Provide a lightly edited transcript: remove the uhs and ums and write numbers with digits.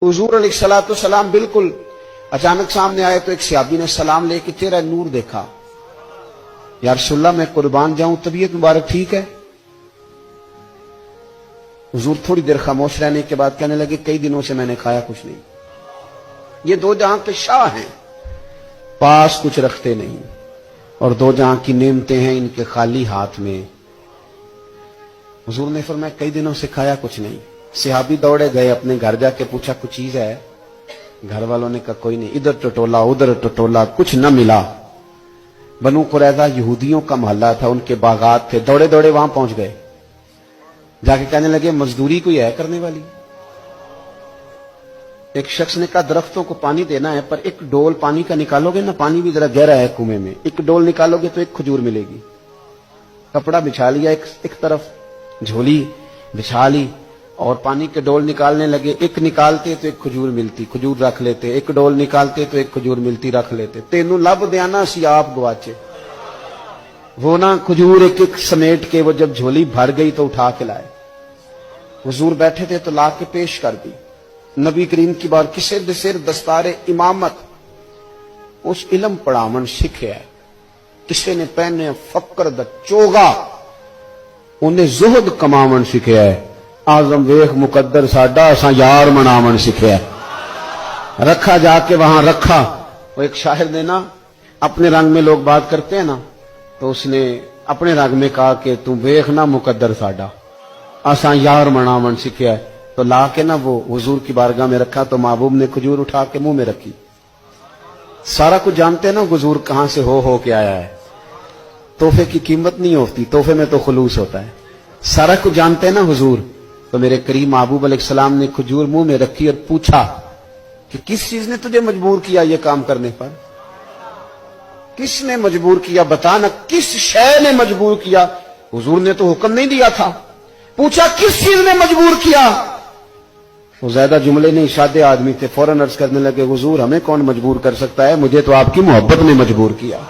हुजूर अलैहिस्सलाम बिल्कुल अचानक सामने आए तो एक सहाबी ने सलाम लेके चेहरा नूर देखा। या रसूलल्लाह मैं कुर्बान जाऊं, तबीयत मुबारक ठीक है? हुजूर थोड़ी देर खामोश रहने के बाद कहने लगे कई दिनों से मैंने खाया कुछ नहीं। ये दो जहां के शाह हैं, पास कुछ रखते नहीं, और दो जहां की नेमतें हैं इनके खाली हाथ में। हुजूर ने फरमाया कई दिनों से खाया कुछ नहीं। सहाबी दौड़े गए, अपने घर जाके पूछा कुछ चीज है? घर वालों ने कहा कोई नहीं। इधर टटोला उधर टटोला, कुछ न मिला। बनु कुरैज़ा यहूदियों का मोहल्ला था, उनके बागात थे। दौड़े दौड़े वहां पहुंच गए, जाके कहने लगे मजदूरी कोई है करने वाली? एक शख्स ने कहा दरख्तों को पानी देना है, पर एक डोल पानी का निकालोगे ना, पानी भी जरा गहरा है कुएं में, एक डोल निकालोगे तो एक खजूर मिलेगी। कपड़ा बिछा लिया, एक तरफ झोली बिछा ली और पानी के डोल निकालने लगे। एक निकालते तो एक खजूर मिलती, खजूर रख लेते। एक डोल निकालते तो एक खजूर मिलती, रख लेते। तेनू लब देना सी आप गवाचे। वो ना खजूर एक एक समेट के वो जब झोली भर गई तो उठा के लाए। हुजूर बैठे थे तो ला के पेश कर दी। नबी करीम की बार किसे दिसिर दस्तारे इमामत उस इलम पढ़ावन सिखे है। किसे ने पहने फकर द चोगा, उन्हें जुहद कमावन सिखे है। आजम वेख मुकद्दर साडा, असा यार मनावन सिखे है। रखा जाके वहां रखा। वो एक शायर ने ना, अपने रंग में लोग बात करते हैं ना, तो उसने अपने रंग में कहा कि तू वेख ना मुकद्दर साडा, असा यार मनावन सिखे है। तो ला के ना वो हुजूर की बारगाह में रखा, तो महबूब ने खजूर उठा के मुंह में रखी। सारा कुछ जानते हैं ना हुजूर कहां से हो के आया है। तोहफे की कीमत नहीं होती, तोहफे में तो खुलूस होता है। सारा कुछ जानते हैं ना हुजूर। तो मेरे करीम महबूब अलैहिस्सलाम ने खजूर मुंह में रखी और पूछा कि किस चीज ने तुझे मजबूर किया ये काम करने पर? किसने मजबूर किया बता ना, किस शय ने मजबूर किया? हुजूर ने तो हुक्म नहीं दिया था। पूछा किस चीज ने मजबूर किया? वो ज्यादा जुमले नहीं, सादे आदमी थे। फौरन अर्ज करने लगे हुजूर हमें कौन मजबूर कर सकता है, मुझे तो आपकी मोहब्बत ने मजबूर किया।